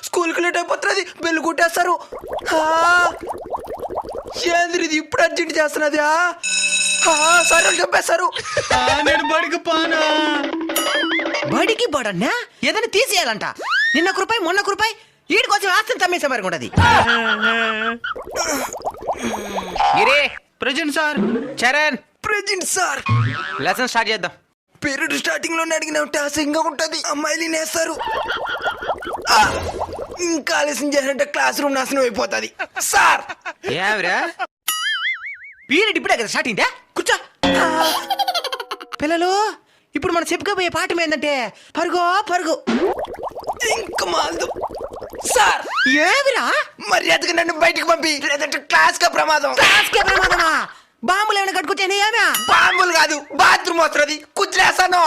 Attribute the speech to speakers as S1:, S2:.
S1: స్కూల్కి late అయిపోతున్నది, bell కొట్టేస్తారు. ఏంద్ర ఇది ఇప్పుడు అర్జెంట్ చేస్తున్నది? సార్ వాళ్ళు చెప్పేస్తారు.
S2: నేను బడికి పానా.
S3: బడికి బడన్నా ఏదైనా తీసేయాలంట. నిన్న రూపాయి మొన్న రూపాయి వీడి కోసం ఆస్తిని తమ్మేసే మరి ఉంటది. Giri
S2: present sir.
S3: Charan
S1: present sir.
S3: Lesson start చేద్దాం.
S1: పీరియడ్ స్టార్టింగ్ లోనే అడిగిన టాసింగ్ ఉంటది, అమ్మాయిలు నేస్తారు. ఇంకా ఆలస్యం చేసినట్టే క్లాస్ రూమ్ నాశనం అయిపోతుంది సార్.
S3: ఏమిరా పీరియడ్ ఇప్పుడే కదా స్టార్ట్ అయిందా? కూర్చో. పిల్లలు ఇప్పుడు మనం చెప్పుకోబోయే పాఠం ఏంటంటే పరుగో పరుగు.
S1: ఇంకా మాల్దు సార్.
S3: ఏమిరా
S1: మర్యాదగా నన్ను బయటికి పంపి, లేదంటే క్లాస్ కా ప్రమాదం.
S3: క్లాస్కే ప్రమాదమా? బాంబులు ఏమైనా కట్టుకొచ్చానే? ఏమే
S1: బాంబులు కాదు, బాత్రూమ్ వస్తుంది, కుదిలేసాను.